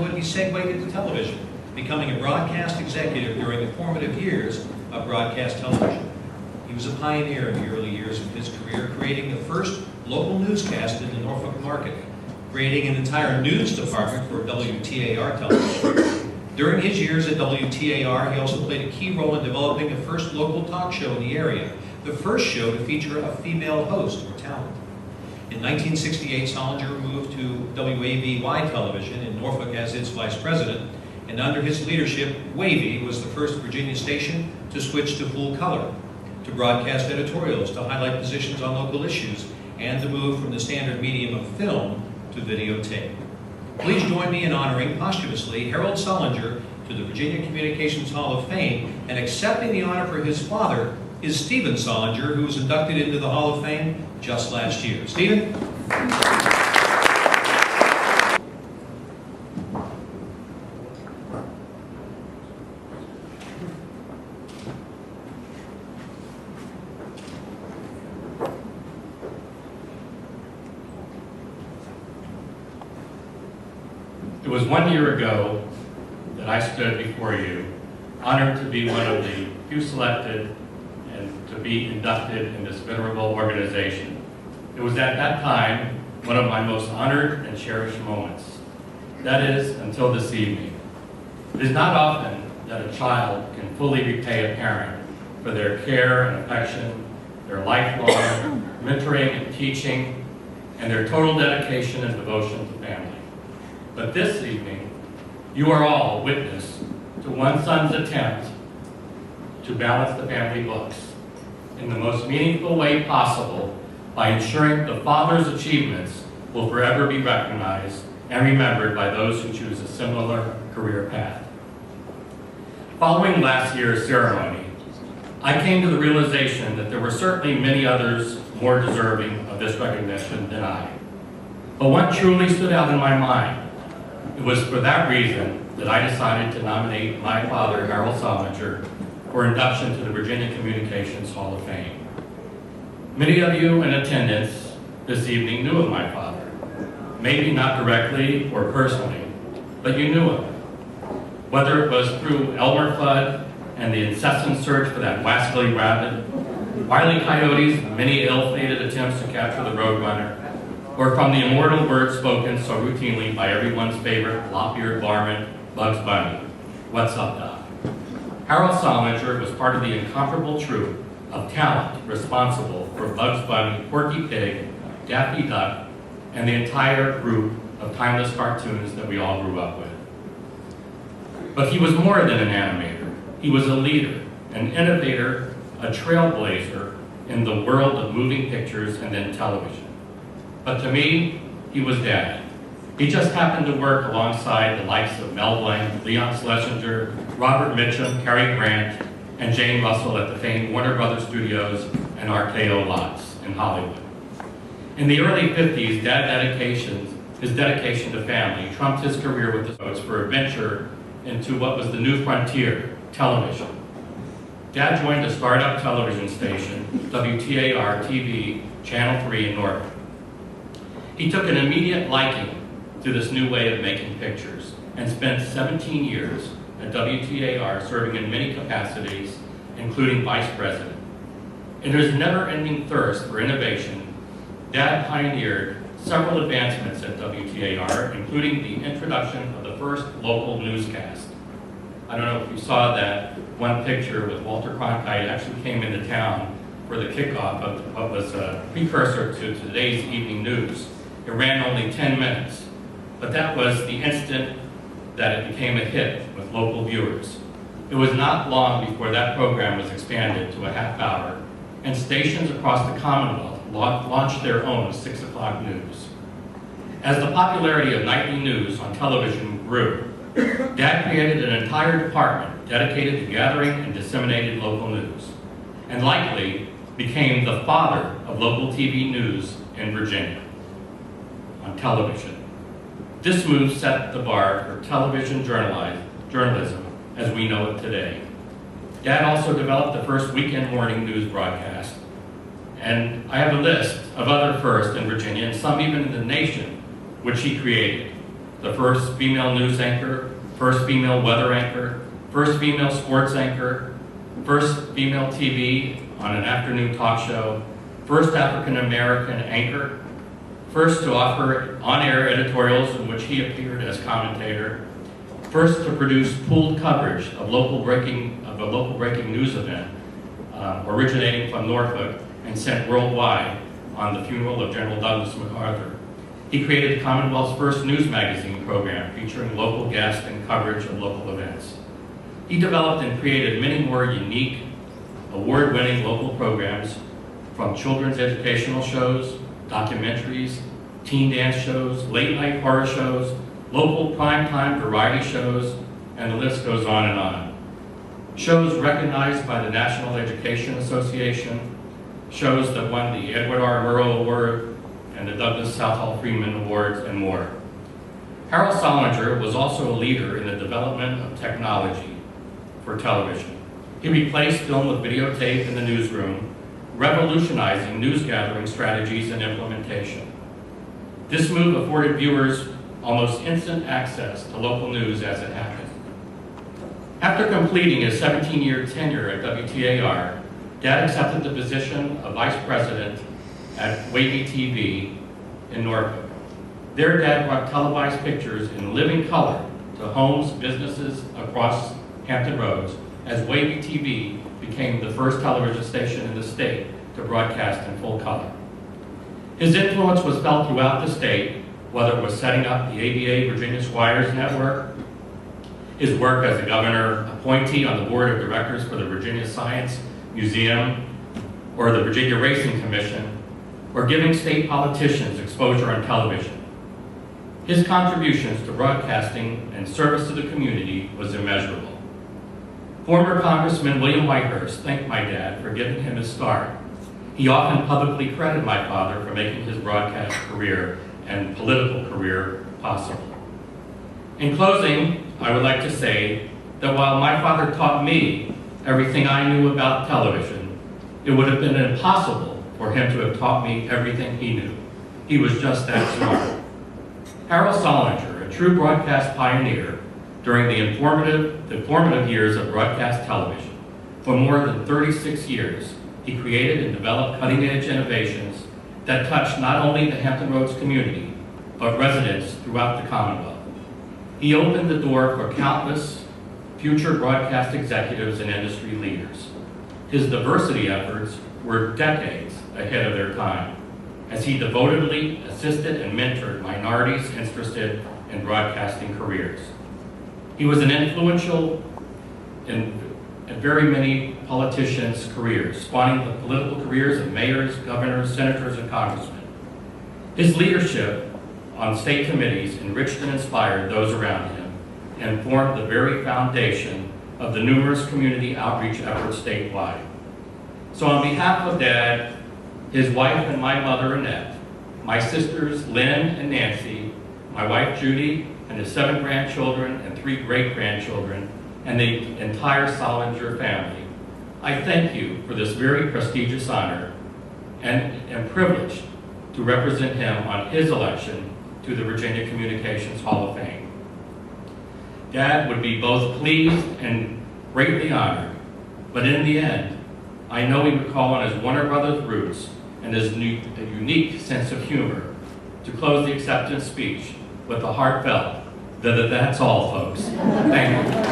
Hollywood, he segued into television, becoming a broadcast executive during the formative years of broadcast television. He was a pioneer in the early years of his career, creating the first local newscast in the Norfolk market, creating an entire news department for WTAR television. During his years at WTAR, he also played a key role in developing the first local talk show in the area, the first show to feature a female host or talent. In 1968, Soldinger moved to WAVY television in Norfolk as its vice president, and under his leadership, WAVY was the first Virginia station to switch to full color, to broadcast editorials, to highlight positions on local issues, and to move from the standard medium of film to videotape. Please join me in honoring posthumously Harold Soldinger to the Virginia Communications Hall of Fame, and accepting the honor for his father is Stephen Soldinger, who was inducted into the Hall of Fame just last year. Stephen? It was 1 year ago that I stood before you, honored to be one of the few selected and to be inducted in this venerable organization. It was at that time one of my most honored and cherished moments. That is, until this evening. It is not often that a child can fully repay a parent for their care and affection, their lifelong mentoring and teaching, and their total dedication and devotion to family. But this evening, you are all witness to one son's attempt to balance the family books in the most meaningful way possible by ensuring the father's achievements will forever be recognized and remembered by those who choose a similar career path. Following last year's ceremony, I came to the realization that there were certainly many others more deserving of this recognition than I. But one truly stood out in my mind. It was for that reason that I decided to nominate my father, Harold Soldinger, for induction to the Virginia Communications Hall of Fame. Many of you in attendance this evening knew of my father. Maybe not directly or personally, but you knew him. Whether it was through Elmer Fudd and the incessant search for that wascally rabbit, Wile E. Coyote's many ill-fated attempts to capture the Roadrunner, or from the immortal words spoken so routinely by everyone's favorite lop-eared varmint, Bugs Bunny, "What's up, Doc?" Harold Soldinger was part of the incomparable troupe of talent responsible for Bugs Bunny, Porky Pig, Daffy Duck, and the entire group of timeless cartoons that we all grew up with. But he was more than an animator. He was a leader, an innovator, a trailblazer in the world of moving pictures and then television. But to me, he was Dad. He just happened to work alongside the likes of Mel Blanc, Leon Schlesinger, Robert Mitchum, Cary Grant, and Jane Russell at the famed Warner Brothers Studios and RKO lots in Hollywood. In the early 50s, his dedication to family trumped his career with the votes for a venture into what was the new frontier, television. Dad joined a startup television station, WTAR-TV, Channel 3 in Norfolk. He took an immediate liking to this new way of making pictures and spent 17 years at WTAR serving in many capacities, including vice president. In his never-ending thirst for innovation, Dad pioneered several advancements at WTAR, including the introduction of the first local newscast. I don't know if you saw that one picture with Walter Cronkite actually came into town for the kickoff of what was a precursor to today's evening news. It ran only 10 minutes, but that was the instant that it became a hit with local viewers. It was not long before that program was expanded to a half hour, and stations across the Commonwealth launched their own 6 o'clock news. As the popularity of nightly news on television grew, Dad created an entire department dedicated to gathering and disseminating local news, and likely became the father of local TV news in Virginia on television. This move set the bar for television journalism as we know it today. Dad also developed the first weekend morning news broadcast, and I have a list of other firsts in Virginia and some even in the nation, which he created. the first female news anchor, first female weather anchor, first female sports anchor, first female TV on an afternoon talk show, first African-American anchor, first to offer on-air editorials in which he appeared as commentator, first to produce pooled coverage of a local breaking news event originating from Norfolk and sent worldwide on the funeral of General Douglas MacArthur. He created the Commonwealth's first news magazine program featuring local guests and coverage of local events. He developed and created many more unique, award-winning local programs, from children's educational shows, documentaries, teen dance shows, late-night horror shows, local primetime variety shows, and the list goes on and on. Shows recognized by the National Education Association, shows that won the Edward R. Murrow Award and the Douglas SouthallFreeman Awards, and more. Harold Soldinger was also a leader in the development of technology for television. He replaced film with videotape in the newsroom, revolutionizing news gathering strategies and implementation. This move afforded viewers almost instant access to local news as it happened. After completing his 17-year tenure at WTAR, Dad accepted the position of Vice President at Wavy TV in Norfolk. There, Dad brought televised pictures in living color to homes, businesses across Hampton Roads, as Wavy TV became the first television station in the state to broadcast in full color. His influence was felt throughout the state, whether it was setting up the ABA Virginia Squires Network, his work as a governor appointee on the board of directors for the Virginia Science Museum, or the Virginia Racing Commission, or giving state politicians exposure on television. His contributions to broadcasting and service to the community was immeasurable. Former Congressman William Whitehurst thanked my dad for giving him his start. He often publicly credited my father for making his broadcast career and political career possible. In closing, I would like to say that while my father taught me everything I knew about television, it would have been impossible for him to have taught me everything he knew. He was just that smart. Harold Soldinger, a true broadcast pioneer during the formative years of broadcast television. For more than 36 years, he created and developed cutting-edge innovations that touched not only the Hampton Roads community, but residents throughout the Commonwealth. He opened the door for countless future broadcast executives and industry leaders. His diversity efforts were decades ahead of their time, as he devotedly assisted and mentored minorities interested in broadcasting careers. He was an influential in very many politicians' careers, spawning the political careers of mayors, governors, senators, and congressmen. His leadership on state committees enriched and inspired those around him and formed the very foundation of the numerous community outreach efforts statewide. So on behalf of Dad, his wife and my mother Annette, my sisters Lynn and Nancy, my wife Judy, and his 7 grandchildren and 3 great-grandchildren, and the entire Soldinger family, I thank you for this very prestigious honor and am privileged to represent him on his election to the Virginia Communications Hall of Fame. Dad would be both pleased and greatly honored, but in the end, I know he would call on his Warner Brothers roots and his unique sense of humor to close the acceptance speech with a heartfelt, that's all, folks. Thank you.